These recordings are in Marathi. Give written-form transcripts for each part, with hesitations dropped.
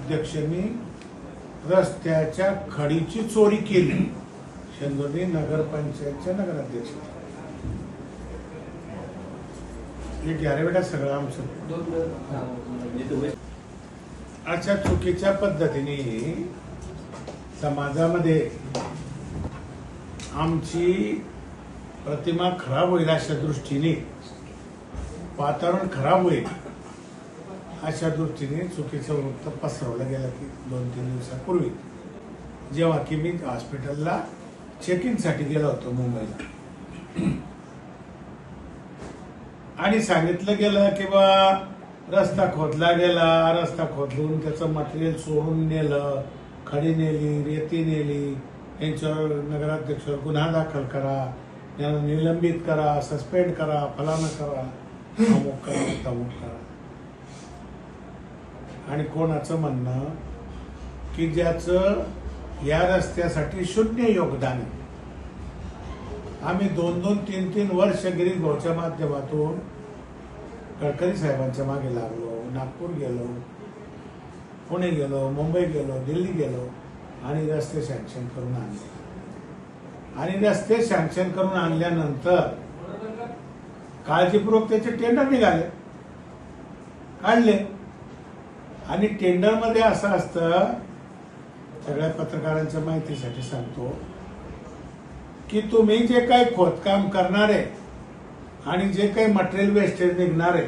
अध्यक्षांनी रस्त्याच्या खडीची चोरी केली. शेंदुर्णी नगरपंचायतच्या नगराध्यक्ष घ्या बेटा सगळं आमचं. अशा चुकीच्या पद्धतीने समाजामध्ये आमची प्रतिमा खराब होईल, अशा दृष्टीने वातावरण खराब होईल अशा दृष्टीने चुकीचं वृत्त पसरवलं गेलं की 2-3 दिवसापूर्वी, जेव्हा की मी हॉस्पिटलला चेक इन साठी गेलो होतो मुंबईला, आणि सांगितलं गेलं की बा रस्ता खोदला गेला, रस्ता खोदून त्याचं मटेरियल चोरून नेलं, खडी नेली, रेती नेली, यांच्यावर नगराध्यक्षावर गुन्हा दाखल करा, यांना निलंबित करा, सस्पेंड करा, फलाना करा, अमुक करा, तमुक करा. आणि कोणाचं म्हणणं की ज्याचं या रस्त्यासाठी शून्य योगदान आहे. आम्ही 2-2, 3-3 वर्ष गिरीश भाऊच्या माध्यमातून गडकरी साहेबांच्या मागे लागलो, नागपूर गेलो, पुणे गेलो, मुंबई गेलो, दिल्ली गेलो आणि रस्ते सँक्शन करून आणले. आणि रस्ते सँक्शन करून आणल्यानंतर काळजीपूर्वक त्याचे टेंडर निघाले, काढले. आणि टेंडर मध्ये असं असतं, सगळ्या पत्रकारांच्या माहितीसाठी सांगतो की तुम्ही जे काही खोदकाम करणार आहे आणि जे काही मटेरियल वेस्टेज निघणार आहे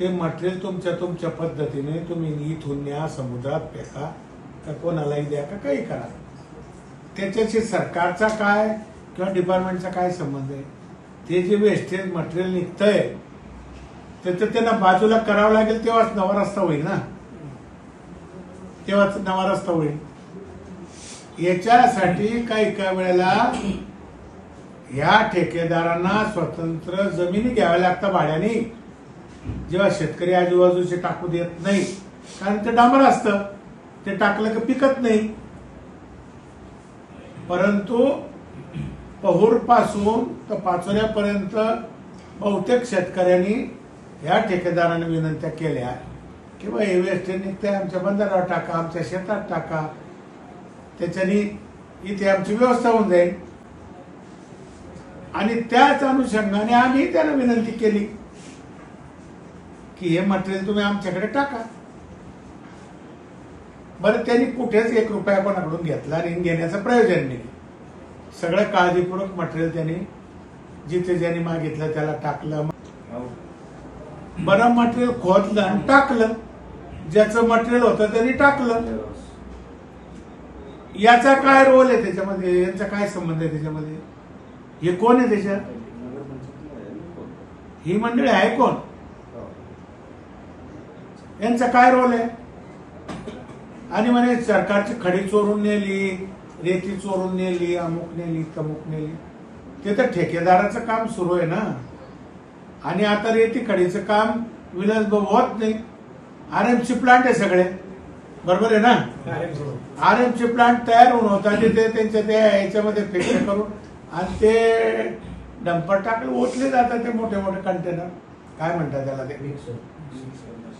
ते मटेरियल तुमच्या पद्धतीने तुम्ही इथून न्या, समुद्रात फेका, का कोणालाही द्या, का काही करा. त्याच्याशी सरकारचा काय किंवा डिपार्टमेंटचा काय संबंध आहे? ते जे वेस्टेज मटेरियल निघतंय त्याचं त्यांना बाजूला करावं लागेल, तेव्हाच नवा रस्ता होईल ना, तेव्हाच नवा रस्ता होईल. याच्यासाठी काही वेळेला या ठेकेदारांना स्वतंत्र जमिनी घ्याव्या लागतात भाड्याने, जेव्हा शेतकरी आजूबाजूचे टाकू देत नाही, कारण ते डांबर असतं, ते टाकलं की पिकत नाही. परंतु पहूर पासून तर पाचोऱ्यापर्यंत बहुतेक शेतकऱ्यांनी या ठेकेदारांनी विनंत्या केल्या की बा हे वेस्टेज निघते आमच्या बंदरावर टाका, आमच्या शेतात टाका, त्याच्यानी इथे आमची व्यवस्था होऊन जाईल. आणि त्याच अनुषंगाने आम्ही त्यांना विनंती केली की हे मटेरियल तुम्ही आमच्याकडे टाका. बरं, त्यांनी कुठेच 1 रुपया कोणाकडून घेतला आणि घेण्याचं प्रयोजन नाही. सगळं काळजीपूर्वक मटेरियल त्यांनी जिथे ज्यांनी मागितलं त्याला टाकलं. बरं, मटेरियल खोदलं आणि टाकलं, ज्याचं मटेरियल होतं त्यांनी टाकलं. याचा काय रोल आहे त्याच्यामध्ये? यांचा काय संबंध आहे त्याच्यामध्ये? हे कोण आहे त्याच्यात? ही मंडळी आहे कोण? यांचा काय रोल आहे? आणि म्हणे सरकारची खडी चोरून नेली, रेती चोरून नेली, अमुक नेली, तमुक नेली. ते तर ठेकेदाराचं काम सुरू आहे ना. आणि आता रेती खडीचं काम विलास भाऊ होत नाही. आरएमसी प्लांट आहे सगळे, बरोबर आहे ना. आरएमसी प्लांट तयार होऊन होता, ते त्यांच्या त्या ह्याच्यामध्ये फेकले करून आणि ते डंपर टाकले, ओतले जातात ते मोठे मोठे कंटेनर, काय म्हणतात त्याला, ते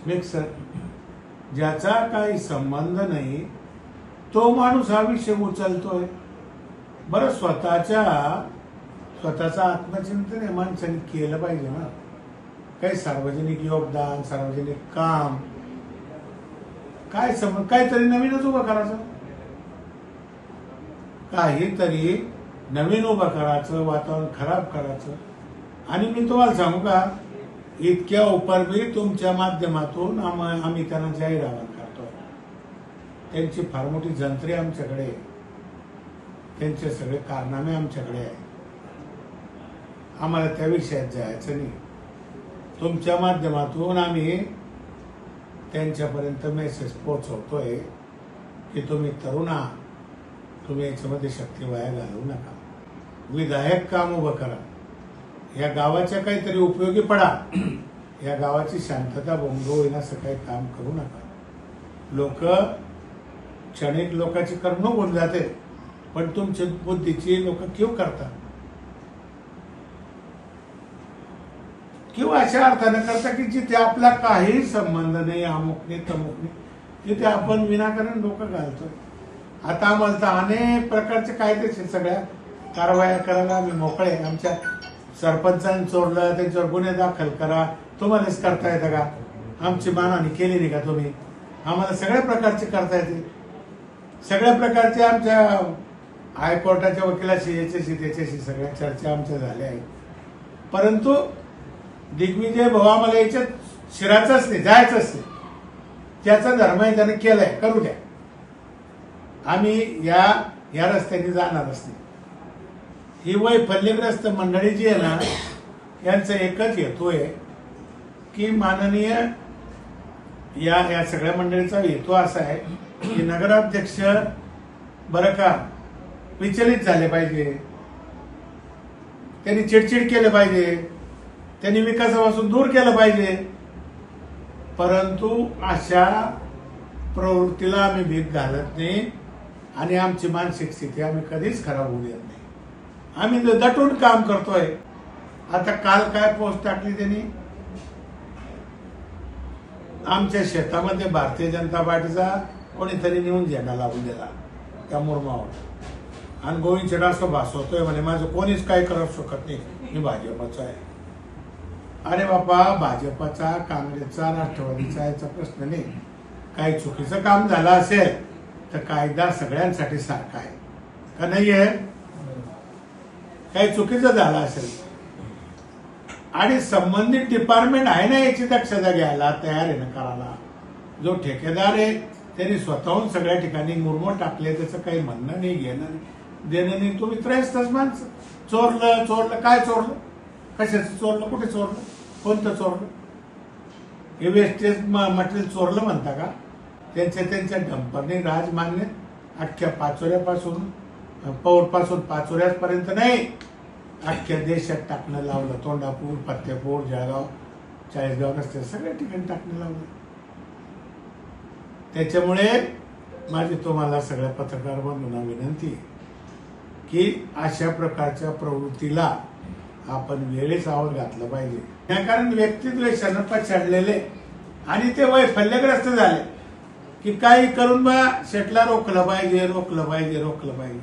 मिक्सर. ज्याचा काही संबंध नाही तो माणूस हा विषय उचलतोय. बरं, स्वतःचं आत्मचिंतन हे माणसाने केलं पाहिजे ना. काही सार्वजनिक योगदान, सार्वजनिक काम, काय काहीतरी नवीनच उभं करायचं, काहीतरी नवीन उभं करायचं, वातावरण खराब करायचं. आणि मी तुम्हाला सांगू का, इतक्या उपरबी तुमच्या माध्यमातून आम्ही त्यांना जाहीर आवाहन करतो. त्यांची फार मोठी जंत्री आमच्याकडे आहे, त्यांचे सगळे कारनामे आमच्याकडे आहे. आम्हाला त्या विषयात जायचं नाही. तुमच्या माध्यमातून आम्ही त्यांच्यापर्यंत मेसेज पोहोचवतोय की तुम्ही तरुणा, तुम्ही याच्यामध्ये शक्ती वाया घालवू नका. विधायक काम उभं करा, या गावाच्या काहीतरी उपयोगी पडा, या गावाची शांतता भंग होईन असं काही काम करू नका. लोक क्षणिक लोकांची करमणूक होऊन जाते, पण तुमची बुद्धीची लोक क्यू करतात. किंवा अशा अर्थाने करता की जिथे आपला काही संबंध नाही, अमुक नाही तमुक नाही, तिथे आपण विनाकारण डोकं घालतोय. आता आम्हाला तर अनेक प्रकारचे कायदेशीर सगळ्या कारवाया करायला आम्ही मोकळे. आमच्या सरपंचांनी चोरलं त्यांच्यावर गुन्हे दाखल करा, तुम्हालाच करता येतं का? आमची मानहानी केली नाही का तुम्ही? आम्हाला सगळ्या प्रकारचे करता येते. सगळ्या प्रकारचे आमच्या हायकोर्टाच्या वकिलाशी याच्याशी त्याच्याशी सगळ्या चर्चा आमच्या झाल्या आहेत. परंतु दिग्विजय भाऊ आम्हाला याच्यात शिरायचंच नाही, जायचंच नाही. त्याचा धर्म आहे त्याने केलाय, करू द्या. आम्ही या रस्त्याने जाणारच नाही. ही वैफल्यग्रस्त मंडळी जी आहे ना, यांचा एकच हेतू आहे की माननीय या सगळ्या मंडळीचा हेतू असा आहे की नगराध्यक्ष बरं का विचलित झाले पाहिजे, त्यांनी चिडचिड केलं पाहिजे, त्यांनी विकासापासून दूर केलं पाहिजे. परंतु अशा प्रवृत्तीला आम्ही भीक घालत नाही आणि आमची मानसिक स्थिती आम्ही कधीच खराब होऊ देत नाही. आम्ही दटून काम करतोय. आता काल काय पोस्ट टाकली त्यांनी, आमच्या शेतामध्ये भारतीय जनता पार्टीचा कोणीतरी नेऊन झेंडा लावून दिला त्या मुरमावर आणि गोविंद शेठ असं भासवतोय म्हणे माझं कोणीच काय करू शकत नाही, मी भाजपचा आहे. अरे बापा, भाजपचा, काँग्रेसचा, राष्ट्रवादीचा याचा प्रश्न नाही. काही चुकीचं काम झालं असेल तर कायदा सगळ्यांसाठी सारखा आहे का नाही आहे? काही चुकीचं झालं असेल आणि संबंधित डिपार्टमेंट आहे ना याची दक्षता घ्यायला तयार आहे ना करायला. जो ठेकेदार आहे त्यांनी स्वतःहून सगळ्या ठिकाणी मुरमो टाकले, त्याचं काही म्हणणं नाही, घेणं नाही, देणं नाही. तुम्ही त्रयस्तच माणसं. चोरलं काय चोरलं, कशाचं चोरलं, कुठे चोरलं, कोणतं चोरलं? हे वेस्टेज मटेरियल चोरलं म्हणता का? त्यांच्या डंपरने राजमान्य अख्ख्या पाचोऱ्यापासून पौरपासून पाचोऱ्यापर्यंत नाही, अख्ख्या देशात टाकणं लावलं. तोंडापूर, फत्तेपूर, जळगाव, चाळीसगाव रस्ते सगळ्या ठिकाणी टाकणं लावलं. त्याच्यामुळे माझी तुम्हाला सगळ्या पत्रकार बंधूंना विनंती आहे की अशा प्रकारच्या प्रवृत्तीला आपण वेळेस आवर घातलं पाहिजे. कारण व्यक्तिद्वेषानं पछाडलेले आणि ते वैफल्यग्रस्त झाले की काही करून बा शेटला रोखलं पाहिजे.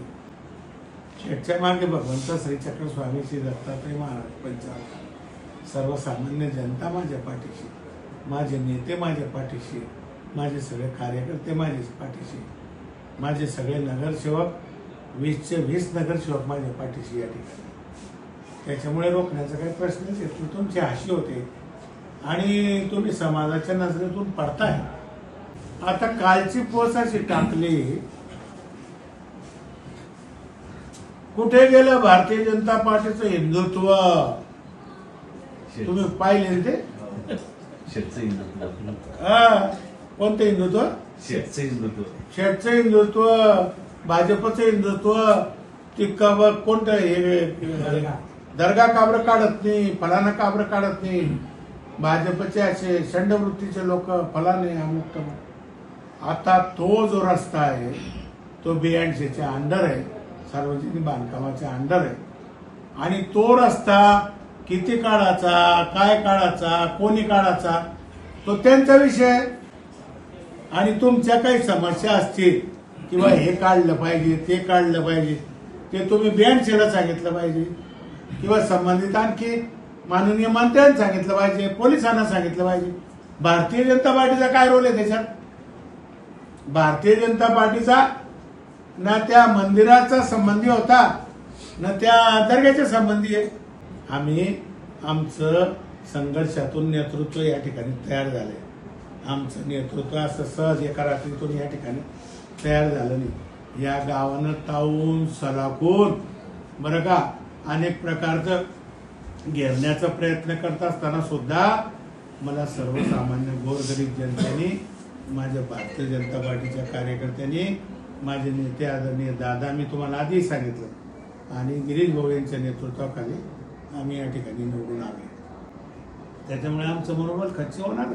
शेटच्या मागे भगवंत श्री चक्र स्वामी श्री दत्तात्रय महाराज पंचावन्न, सर्वसामान्य जनता माझ्या पाठीशी, माझे नेते माझ्या पाठीशी, माझे सगळे कार्यकर्ते माझ्या पाठीशी, माझे सगळे नगरसेवक 20चे 20 नगरसेवक माझ्या पाठीशी या ठिकाणी. त्याच्यामुळे रोखण्याचा काही प्रश्नच येत नाही. तुमची हाशी होते आणि तुम्ही समाजाच्या नजरेतून पडताय. आता कालची पोस्ट अशी टाकली, कुठे गेलं भारतीय जनता पार्टीचं हिंदुत्व? तुम्ही पाहिले ते? कोणतं हिंदुत्व? शेठचं हिंदुत्व, भाजपचं हिंदुत्व. ती कोणतं हे दर्गा काबर काढत नाही, फलाना काबर काढत नाही. भाजपचे असे षंडवृत्तीचे लोक फलाने अमुक. आता तो जो रस्ता आहे तो BNCच्या अंडर आहे, सार्वजनिक बांधकामाच्या अंडर आहे. आणि तो रस्ता किती काढायचा, काय काढायचा, कोणी काढायचा तो त्यांचा विषय. आणि तुमच्या काही समस्या असतील किंवा हे काढलं पाहिजे, ते काढलं पाहिजे, ते तुम्ही BNCला सांगितलं पाहिजे किंवा संबंधित आणखी माननीय मंत्र्यांना सांगितलं पाहिजे, पोलिसांना सांगितलं पाहिजे. भारतीय जनता पार्टीचा काय रोल आहे त्याच्यात? भारतीय जनता पार्टीचा ना त्या मंदिराचा संबंधी होता ना त्या दर्ग्याच्या संबंधी आहे. आम्ही आमचं संघर्षातून नेतृत्व या ठिकाणी तयार झालंय. आमचं नेतृत्व असं सहज एका रात्रीतून या ठिकाणी तयार झालं नाही. या गावानं तावून सलाखून बरं का अनेक प्रकारचं घेरण्याचा प्रयत्न करत असताना सुद्धा मला सर्वसामान्य गोरगरीब जनतेने, माझ्या भारतीय जनता पार्टीच्या कार्यकर्त्यांनी, माझे नेते आदरणीय दादा, मी तुम्हाला आधीही सांगितलं, आणि गिरीश भाऊ यांच्या नेतृत्वाखाली आम्ही या ठिकाणी निवडून आले. त्याच्यामुळे आमचं मनोबल खच्ची होणार.